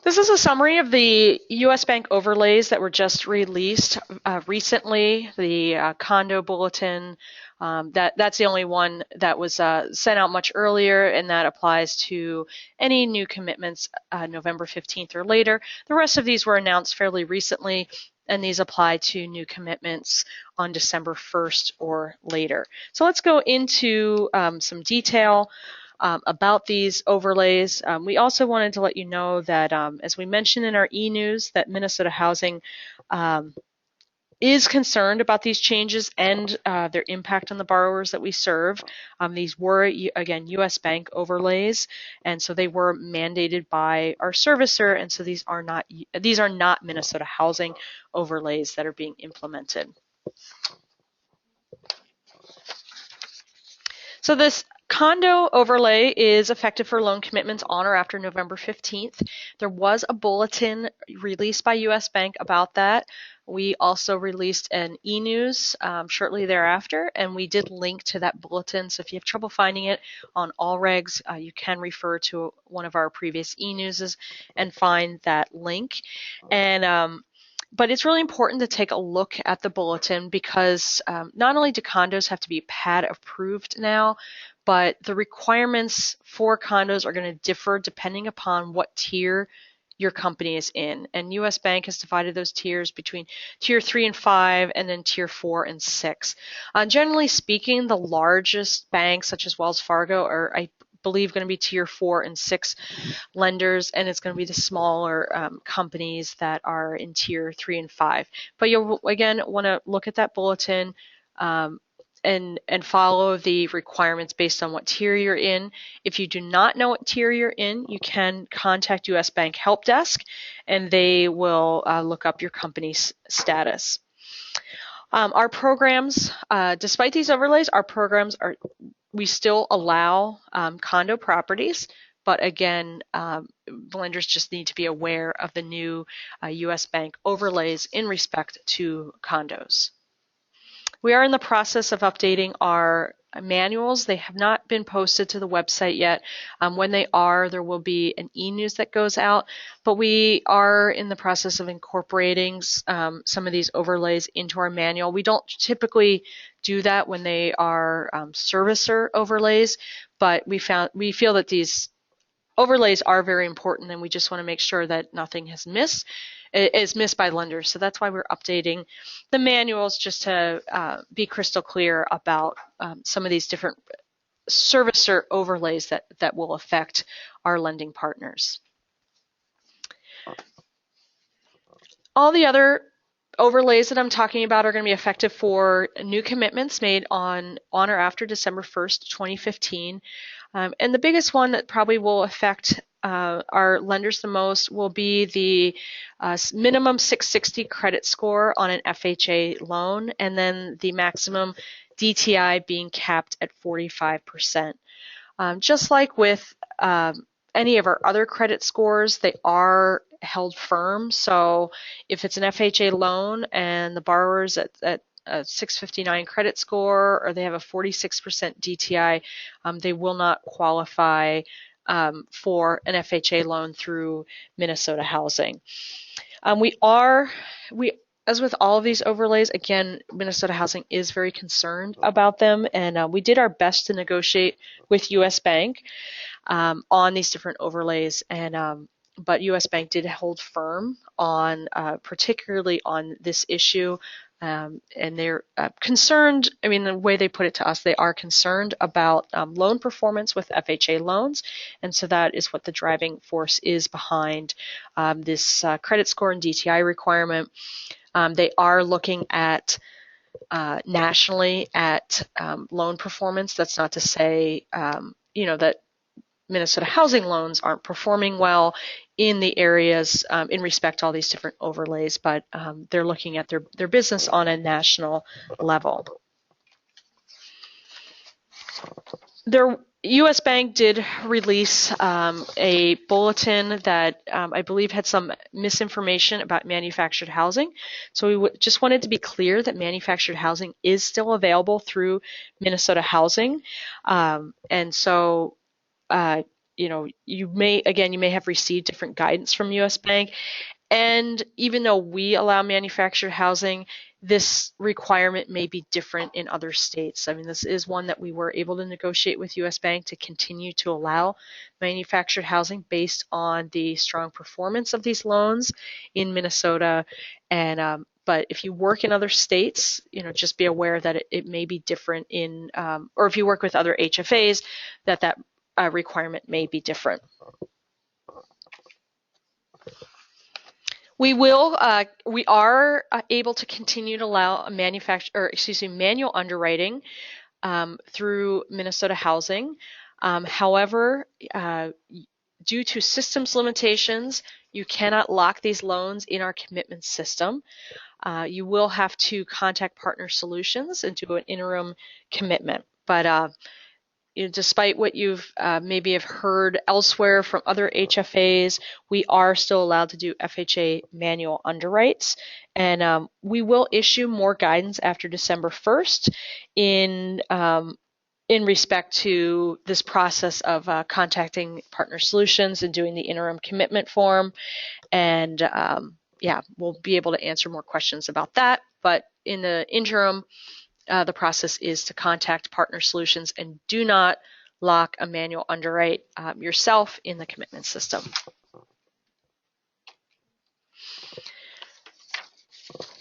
This is a summary of the U.S. Bank overlays that were just released recently. The condo bulletin, that's the only one that was sent out much earlier, and that applies to any new commitments November 15th or later. The rest of these were announced fairly recently, and these apply to new commitments on December 1st or later. So let's go into some detail about these overlays. We also wanted to let you know that, as we mentioned in our e-news, that Minnesota Housing is concerned about these changes and their impact on the borrowers that we serve. These were, again, U.S. Bank overlays, and so they were mandated by our servicer, and so these are not Minnesota Housing overlays that are being implemented. So this condo overlay is effective for loan commitments on or after November 15th. There was a bulletin released by U.S. Bank about that. We also released an e-news shortly thereafter, and we did link to that bulletin. So if you have trouble finding it on all regs, you can refer to one of our previous e-newses and find that link. And but it's really important to take a look at the bulletin because not only do condos have to be PAD approved now, but the requirements for condos are going to differ depending upon what tier your company is in. And U.S. Bank has divided those tiers between tier 3 and 5 and then tier 4 and 6. Generally speaking, the largest banks such as Wells Fargo are, I believe, going to be tier 4 and 6 lenders, and it's going to be the smaller companies that are in tier 3 and 5. But you'll again want to look at that bulletin and follow the requirements based on what tier you're in. If you do not know what tier you're in, you can contact U.S. Bank Help Desk, and they will look up your company's status. Our programs, despite these overlays, our programs we still allow condo properties, but again, lenders just need to be aware of the new U.S. Bank overlays in respect to condos. We are in the process of updating our manuals. They have not been posted to the website yet. When they are, there will be an e-news that goes out, but we are in the process of incorporating some of these overlays into our manual. We don't typically do that when they are servicer overlays, but we feel that these overlays are very important, and we just want to make sure that nothing is missed by lenders. So that's why we're updating the manuals, just to be crystal clear about some of these different servicer overlays that will affect our lending partners. All the other overlays that I'm talking about are going to be effective for new commitments made on or after December 1st, 2015. And the biggest one that probably will affect our lenders the most will be the minimum 660 credit score on an FHA loan, and then the maximum DTI being capped at 45%. Just like with any of our other credit scores, they are held firm. So if it's an FHA loan and the borrower's at a 659 credit score, or they have a 46% DTI, they will not qualify for an FHA loan through Minnesota Housing. As with all of these overlays, again, Minnesota Housing is very concerned about them, and we did our best to negotiate with U.S. Bank on these different overlays, and but U.S. Bank did hold firm on, particularly on this issue. And they're concerned, I mean, the way they put it to us, they are concerned about loan performance with FHA loans. And so that is what the driving force is behind this credit score and DTI requirement. They are looking at nationally at loan performance. That's not to say, that Minnesota Housing loans aren't performing well in the areas in respect to all these different overlays, but they're looking at their business on a national level. U.S. Bank did release a bulletin that I believe had some misinformation about manufactured housing. So we just wanted to be clear that manufactured housing is still available through Minnesota Housing. And so, you may have received different guidance from U.S. Bank. And even though we allow manufactured housing, this requirement may be different in other states. I mean, this is one that we were able to negotiate with U.S. Bank to continue to allow manufactured housing based on the strong performance of these loans in Minnesota. And but if you work in other states, just be aware that it may be different or if you work with other HFAs, that requirement may be different. We are able to continue to allow a manual underwriting through Minnesota Housing. However, due to systems limitations, you cannot lock these loans in our commitment system. You will have to contact Partner Solutions and do an interim commitment. But despite what you've maybe have heard elsewhere from other HFAs, we are still allowed to do FHA manual underwrites. And we will issue more guidance after December 1st in respect to this process of contacting Partner Solutions and doing the interim commitment form. And we'll be able to answer more questions about that. But in the interim, the process is to contact Partner Solutions and do not lock a manual underwrite yourself in the commitment system.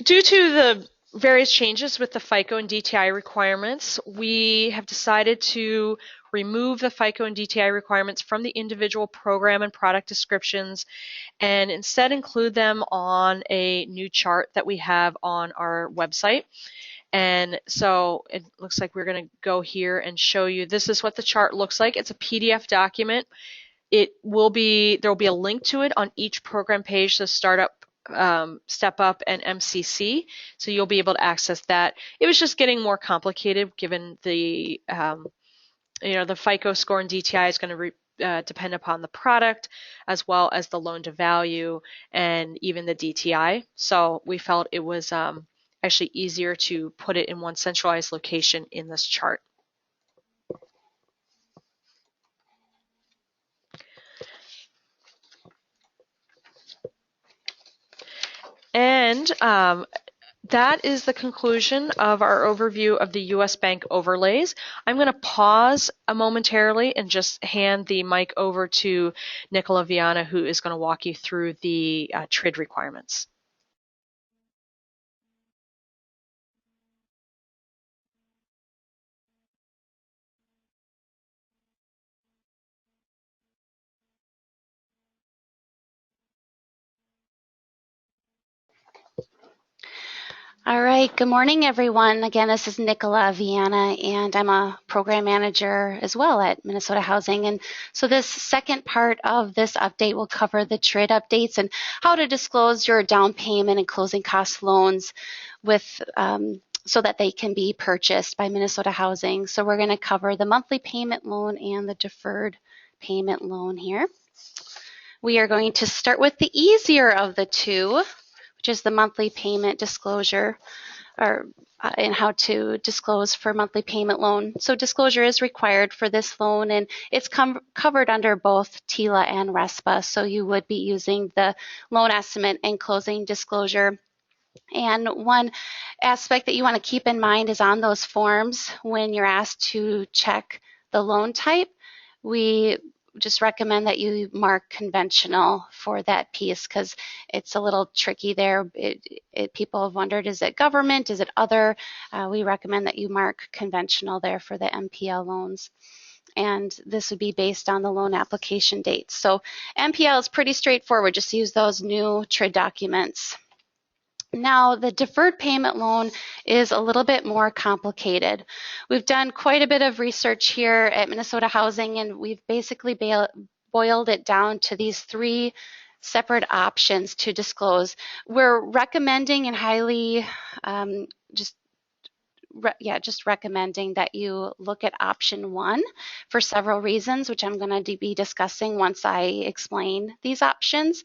Due to the various changes with the FICO and DTI requirements, we have decided to remove the FICO and DTI requirements from the individual program and product descriptions and instead include them on a new chart that we have on our website. And so it looks like we're going to go here and show you, this is what the chart looks like. It's a PDF document. There will be a link to it on each program page, so Startup, Step Up, and MCC. So you'll be able to access that. It was just getting more complicated given the, the FICO score and DTI is going to depend upon the product as well as the loan to value and even the DTI. So we felt it was actually easier to put it in one centralized location in this chart. And that is the conclusion of our overview of the U.S. Bank overlays. I'm going to pause momentarily and just hand the mic over to Nicola Viana, who is going to walk you through the TRID requirements. All right, good morning, everyone. Again, this is Nicola Viana, and I'm a program manager as well at Minnesota Housing. And so this second part of this update will cover the TRID updates and how to disclose your down payment and closing cost loans with so that they can be purchased by Minnesota Housing. So we're going to cover the monthly payment loan and the deferred payment loan here. We are going to start with the easier of the two, which is the monthly payment disclosure, and how to disclose for monthly payment loan. So disclosure is required for this loan, and it's covered under both TILA and RESPA. So you would be using the loan estimate and closing disclosure. And one aspect that you want to keep in mind is on those forms, when you're asked to check the loan type, we just recommend that you mark conventional for that piece because it's a little tricky there. People have wondered, is it government? Is it other? We recommend that you mark conventional there for the MPL loans. And this would be based on the loan application date. So MPL is pretty straightforward. Just use those new TRID documents. Now, the deferred payment loan is a little bit more complicated. We've done quite a bit of research here at Minnesota Housing, and we've basically boiled it down to these three separate options to disclose. We're recommending and highly just recommending that you look at option 1 for several reasons, which I'm going to be discussing once I explain these options.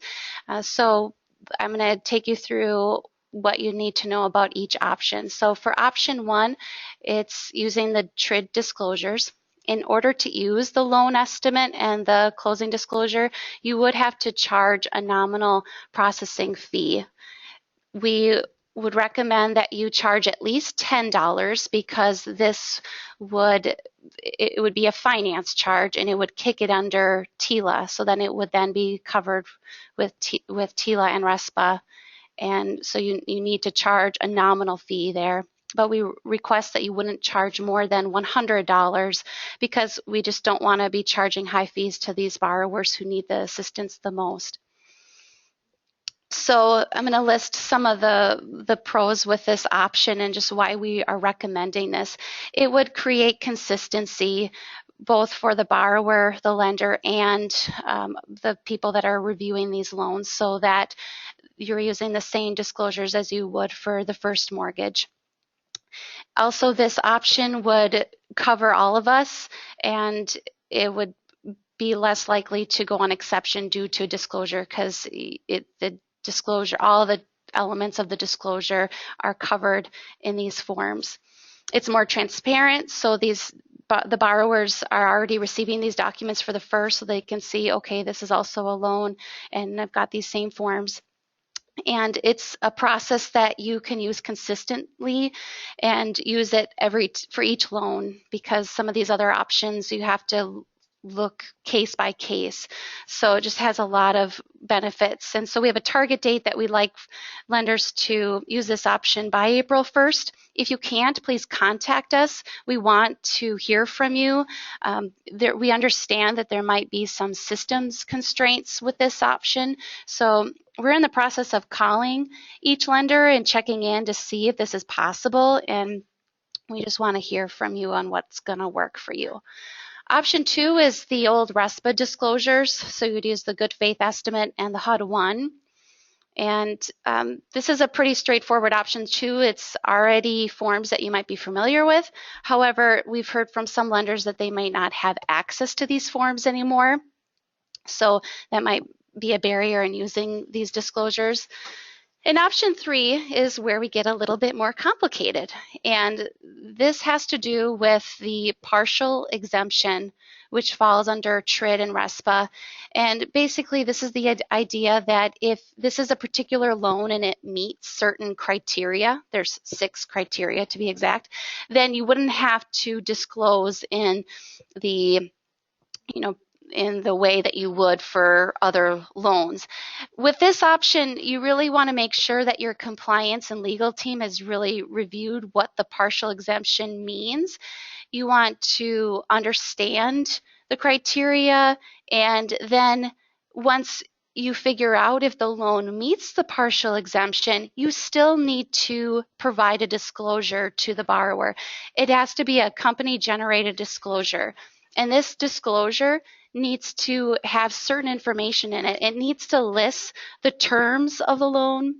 So I'm going to take you through what you need to know about each option. So for option 1, it's using the TRID disclosures. In order to use the loan estimate and the closing disclosure, you would have to charge a nominal processing fee. We would recommend that you charge at least $10 because it would be a finance charge and it would kick it under TILA. So then it would then be covered with TILA and RESPA. And so you need to charge a nominal fee there. But we request that you wouldn't charge more than $100 because we just don't want to be charging high fees to these borrowers who need the assistance the most. So I'm going to list some of the pros with this option and just why we are recommending this. It would create consistency both for the borrower, the lender, and the people that are reviewing these loans so that you're using the same disclosures as you would for the first mortgage. Also, this option would cover all of us, and it would be less likely to go on exception due to disclosure because the disclosure, all the elements of the disclosure are covered in these forms. It's more transparent, so the borrowers are already receiving these documents for the first, so they can see, okay, this is also a loan, and I've got these same forms. And it's a process that you can use consistently and use it for each loan, because some of these other options you have to look case by case. So it just has a lot of benefits. And so we have a target date that we'd like lenders to use this option by April 1st. If you can't, please contact us. We want to hear from you. We understand that there might be some systems constraints with this option. So we're in the process of calling each lender and checking in to see if this is possible. And we just want to hear from you on what's going to work for you. Option 2 is the old RESPA disclosures. So you'd use the good faith estimate and the HUD-1. And this is a pretty straightforward option too. It's already forms that you might be familiar with. However, we've heard from some lenders that they might not have access to these forms anymore. So that might be a barrier in using these disclosures. And option 3 is where we get a little bit more complicated. And this has to do with the partial exemption, which falls under TRID and RESPA. And basically, this is the idea that if this is a particular loan and it meets certain criteria, there's 6 criteria to be exact, then you wouldn't have to disclose in the way that you would for other loans. With this option, you really want to make sure that your compliance and legal team has really reviewed what the partial exemption means. You want to understand the criteria, and then once you figure out if the loan meets the partial exemption, you still need to provide a disclosure to the borrower. It has to be a company-generated disclosure. And this disclosure needs to have certain information in it. It needs to list the terms of the loan.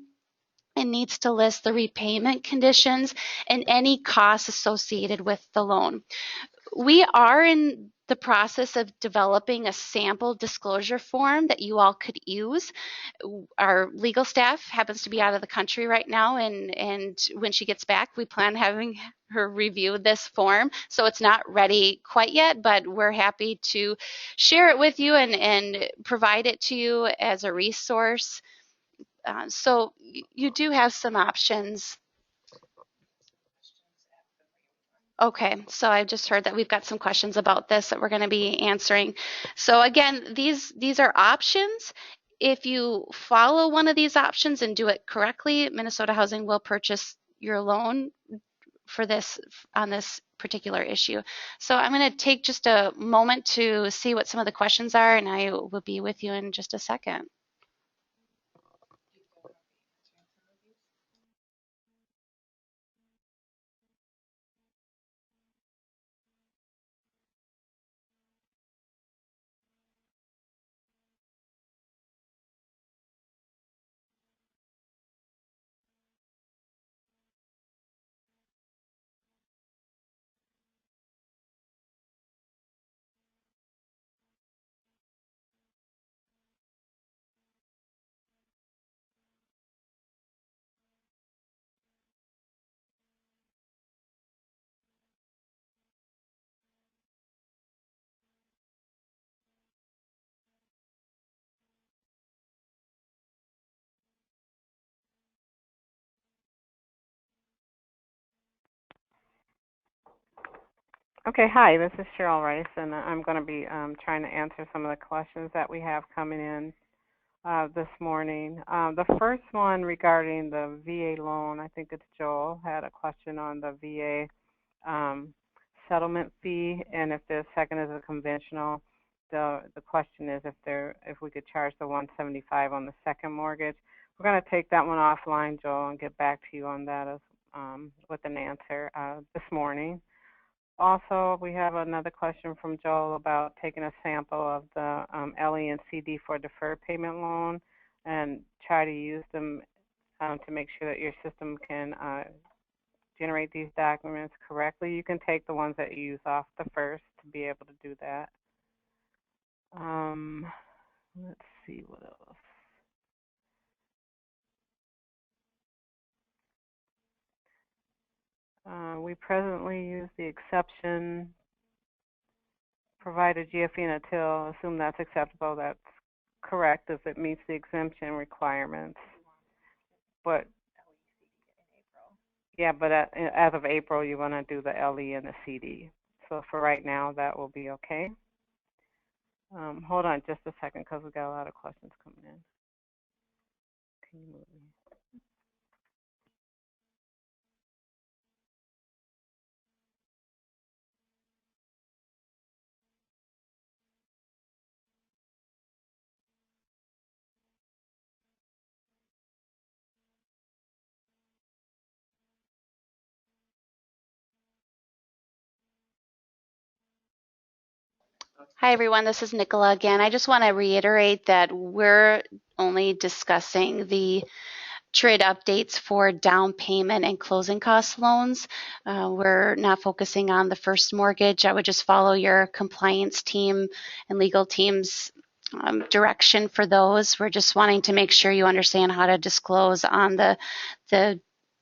It needs to list the repayment conditions and any costs associated with the loan. We are in the process of developing a sample disclosure form that you all could use. Our legal staff happens to be out of the country right now, and when she gets back, we plan having her review this form. So it's not ready quite yet, but we're happy to share it with you and provide it to you as a resource. So you do have some options. Okay, so I just heard that we've got some questions about this that we're going to be answering. So again, these are options. If you follow one of these options and do it correctly, Minnesota Housing will purchase your loan for this on this particular issue. So I'm going to take just a moment to see what some of the questions are, and I will be with you in just a second. Okay, hi, this is Cheryl Rice, and I'm going to be trying to answer some of the questions that we have coming in this morning. The first one regarding the VA loan, I think it's Joel, had a question on the VA settlement fee, and if the second is a conventional, the question is if we could charge the 175 on the second mortgage. We're going to take that one offline, Joel, and get back to you on that with an answer this morning. Also, we have another question from Joel about taking a sample of the LE and CD for deferred payment loan and try to use them to make sure that your system can generate these documents correctly. You can take the ones that you use off the first to be able to do that. Let's see what else. We presently use the exception provided GFE and until assume that's acceptable. That's correct if it meets the exemption requirements. But yeah, but as of April, you want to do the LE and the CD. So for right now, that will be okay. Hold on just a second because we got a lot of questions coming in. Can you move me? Hi, everyone. This is Nicola again. I just want to reiterate that we're only discussing the TRID updates for down payment and closing cost loans. We're not focusing on the first mortgage. I would just follow your compliance team and legal team's direction for those. We're just wanting to make sure you understand how to disclose on the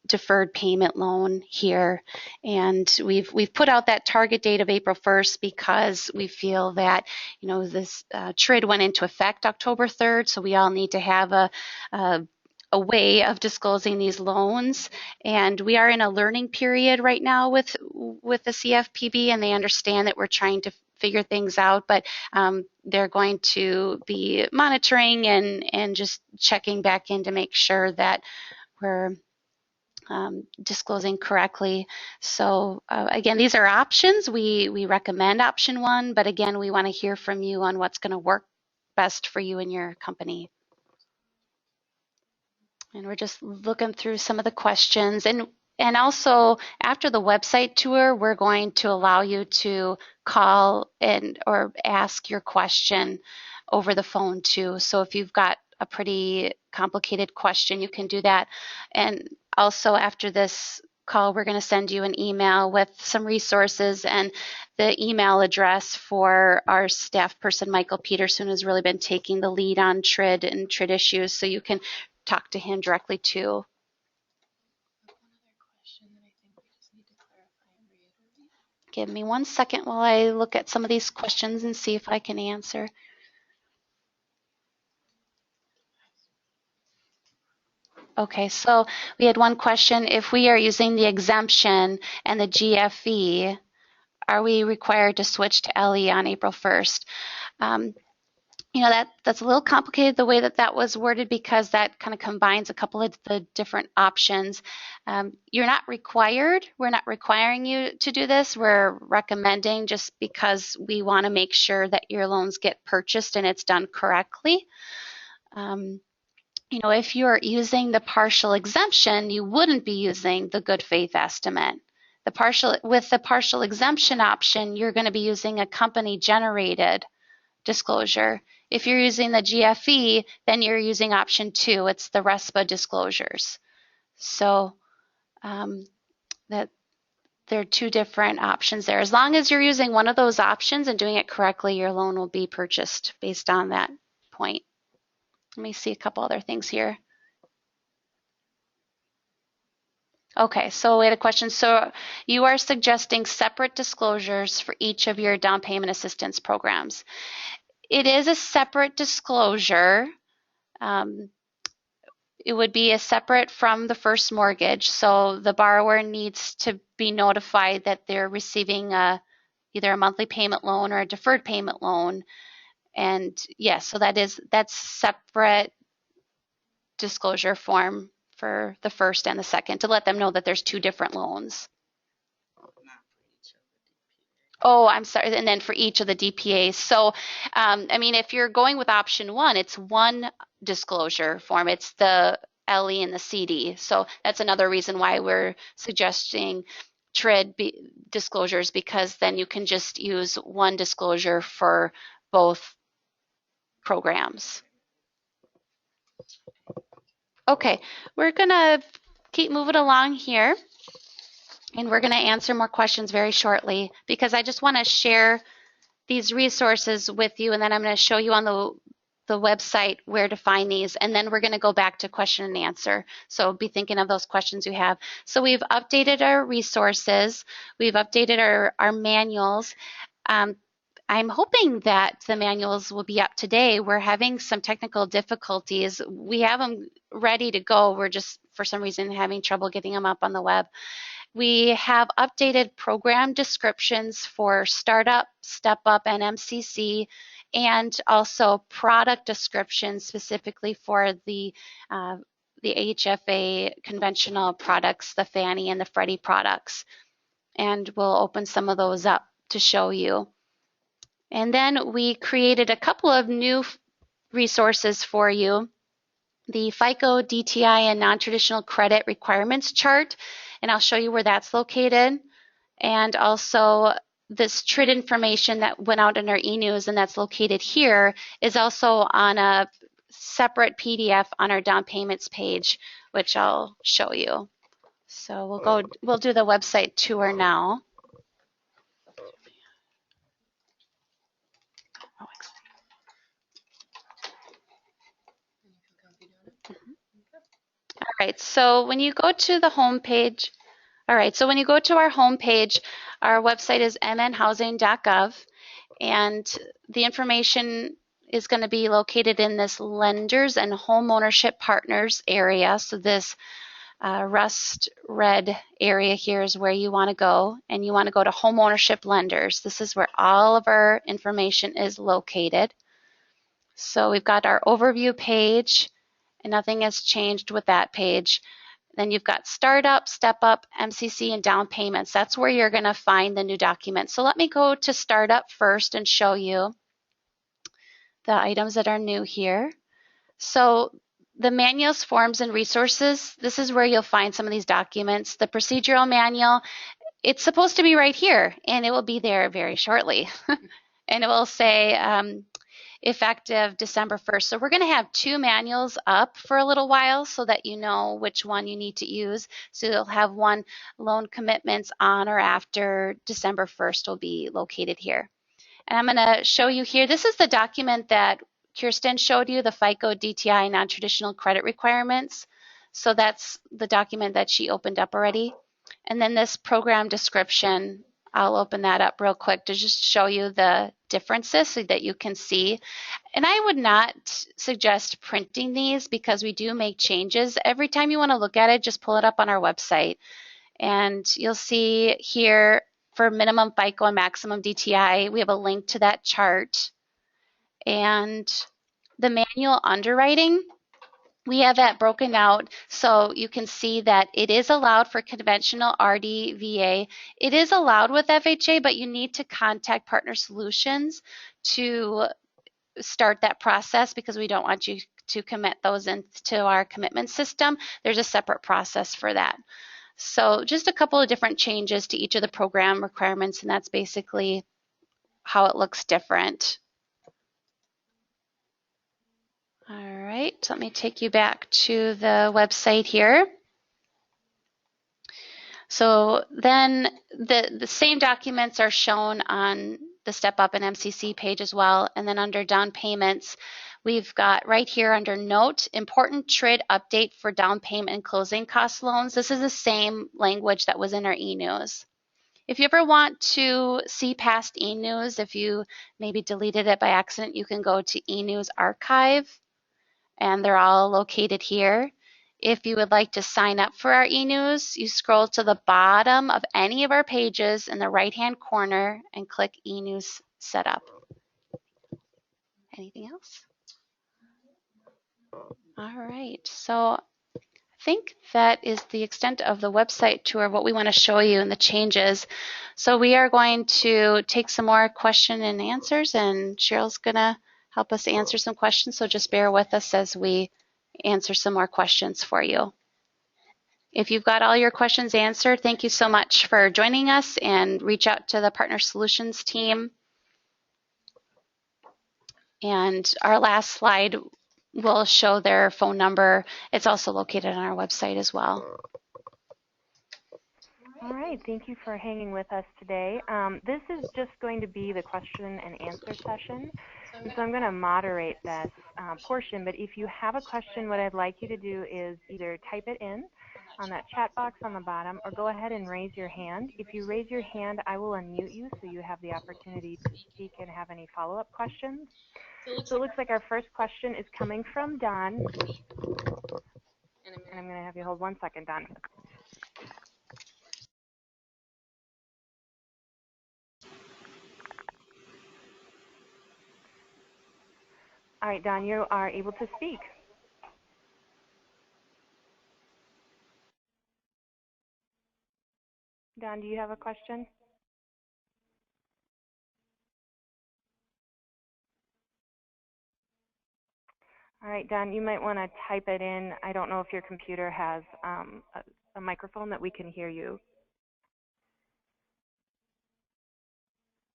deferred payment loan here. And we've put out that target date of April 1st because we feel that, this TRID went into effect October 3rd, so we all need to have a way of disclosing these loans. And we are in a learning period right now with the CFPB, and they understand that we're trying to figure things out, but they're going to be monitoring and just checking back in to make sure that we're disclosing correctly. So again, these are options. We recommend option one, but again, we want to hear from you on what's going to work best for you and your company. And we're just looking through some of the questions. And also, after the website tour, we're going to allow you to call or ask your question over the phone too. So if you've got a pretty complicated question, you can do that. And also after this call, we're going to send you an email with some resources, and the email address for our staff person, Michael Peterson, has really been taking the lead on TRID and TRID issues, so you can talk to him directly too. Give me 1 second while I look at some of these questions and see if I can answer. Okay, so we had one question. If we are using the exemption and the GFE, are we required to switch to LE on April 1st? That's a little complicated the way that was worded, because that kind of combines a couple of the different options. You're not required. We're not requiring you to do this. We're recommending, just because we want to make sure that your loans get purchased and it's done correctly. If you're using the partial exemption, you wouldn't be using the good faith estimate. With the partial exemption option, you're going to be using a company generated disclosure. If you're using the GFE, then you're using option 2. It's the RESPA disclosures. So that there are 2 different options there. As long as you're using one of those options and doing it correctly, your loan will be purchased based on that point. Let me see a couple other things here. Okay, so we had a question. So you are suggesting separate disclosures for each of your down payment assistance programs. It is a separate disclosure. It would be a separate from the first mortgage. So the borrower needs to be notified that they're receiving a either a monthly payment loan or a deferred payment loan. And yes, so that's separate disclosure form for the first and the second to let them know that there's two different loans. Oh, I'm sorry. And then for each of the DPAs. So, I mean, if you're going with option one, it's one disclosure form. It's the LE and the CD. So that's another reason why we're suggesting TRID disclosures, because then you can just use one disclosure for both programs. Okay, we're gonna keep moving along here, and we're gonna answer more questions very shortly, because I just wanna share these resources with you, and then I'm gonna show you on the website where to find these, and then we're gonna go back to question and answer. So be thinking of those questions you have. So we've updated our resources, we've updated our manuals. I'm hoping that the manuals will be up today. We're having some technical difficulties. We have them ready to go. We're just, for some reason, having trouble getting them up on the web. We have updated program descriptions for Startup, Step Up, and MCC, and also product descriptions specifically for the HFA conventional products, the Fannie and the Freddie products. And we'll open some of those up to show you. And then we created a couple of new resources for you. The FICO, DTI, and non-traditional credit requirements chart, and I'll show you where that's located. And also this TRID information that went out in our e-news, and that's located here, is also on a separate PDF on our down payments page, which I'll show you. So we'll do the website tour now. All right, so when you go to the home page, when you go to our home page, our website is mnhousing.gov, and the information is going to be located in this lenders and home ownership partners area. So this rust red area here is where you want to go, and you want to go to home ownership lenders. This is where all of our information is located. So we've got our overview page, and nothing has changed with that page. Then you've got Startup, Step Up, MCC, and Down Payments. That's where you're going to find the new documents. So let me go to Startup first and show you the items that are new here. So the manuals, forms, and resources, this is where you'll find some of these documents. The procedural manual, it's supposed to be right here, and it will be there very shortly. And it will say, effective December 1st. So we're going to have two manuals up for a little while so that you know which one you need to use. So you'll have one, loan commitments on or after December 1st will be located here. And I'm going to show you here, this is the document that Kirsten showed you, the FICO, DTI, non-traditional credit requirements. So that's the document that she opened up already. And then this program description, I'll open that up real quick to just show you the differences so that you can see. And I would not suggest printing these because we do make changes. Every time you want to look at it, just pull it up on our website. And you'll see here for minimum FICO and maximum DTI, we have a link to that chart. And the manual underwriting, we have that broken out so you can see that it is allowed for conventional RDVA. It is allowed with FHA, but you need to contact Partner Solutions to start that process because we don't want you to commit those into our commitment system. There's a separate process for that. So just a couple of different changes to each of the program requirements, and that's basically how it looks different. All right, so let me take you back to the website here. So then the same documents are shown on the Step Up and MCC page as well. And then under down payments, we've got right here under note, important TRID update for down payment and closing cost loans. This is the same language that was in our e-news. If you ever want to see past e-news, if you maybe deleted it by accident, you can go to e-news archive. And they're all located here. If you would like to sign up for our e-news, you scroll to the bottom of any of our pages in the right-hand corner and click e-news setup. Anything else? All right, so I think that is the extent of the website tour of what we want to show you and the changes. So we are going to take some more question and answers, and Cheryl's going to help us answer some questions. So just bear with us as we answer some more questions for you. If you've got all your questions answered, thank you so much for joining us, and reach out to the Partner Solutions team. And our last slide will show their phone number. It's also located on our website as well. All right, thank you for hanging with us today. This is just going to be the question and answer session, and so I'm going to moderate this portion, but if you have a question, what I'd like you to do is either type it in on that chat box on the bottom, or go ahead and raise your hand. If you raise your hand, I will unmute you so you have the opportunity to speak and have any follow-up questions. So it looks like our first question is coming from Don, and I'm going to have you hold 1 second, Don. All right, Don, you are able to speak. Don, do you have a question? All right, Don, you might want to type it in. I don't know if your computer has a microphone that we can hear you.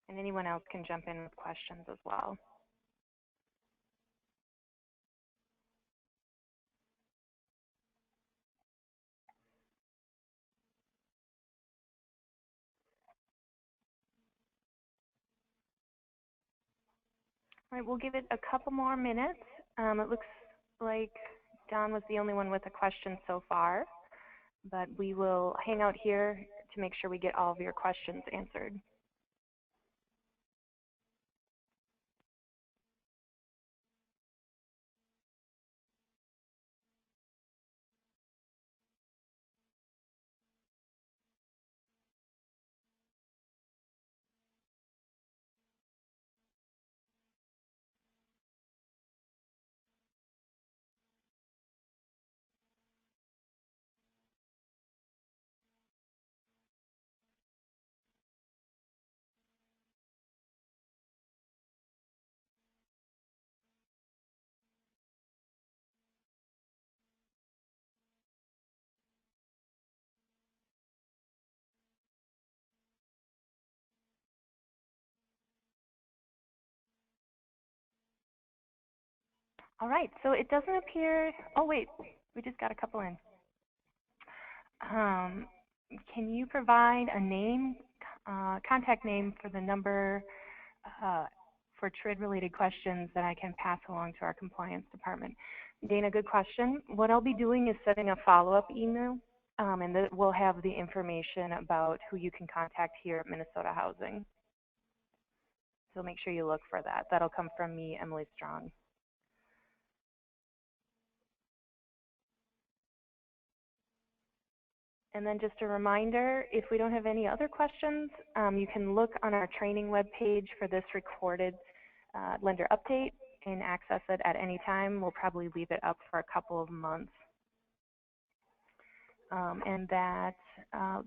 And anyone else can jump in with questions as well. All right, we'll give it a couple more minutes. It looks like Don was the only one with a question so far, but we will hang out here to make sure we get all of your questions answered. All right, so it doesn't appear, oh wait, we just got a couple in. Can you provide a name, contact name for the number for TRID-related questions that I can pass along to our compliance department? Dana, good question. What I'll be doing is setting a follow-up email, and that will have the information about who you can contact here at Minnesota Housing. So make sure you look for that. That'll come from me, Emily Strong. And then just a reminder, if we don't have any other questions, you can look on our training webpage for this recorded lender update and access it at any time. We'll probably leave it up for a couple of months. And that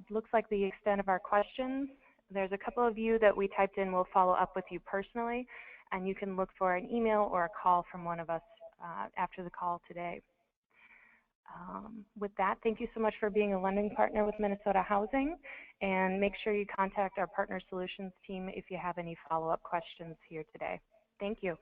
looks like the extent of our questions. There's a couple of you that we typed in. We'll follow up with you personally, and you can look for an email or a call from one of us after the call today. With that, thank you so much for being a lending partner with Minnesota Housing, and make sure you contact our Partner Solutions team if you have any follow-up questions here today. Thank you.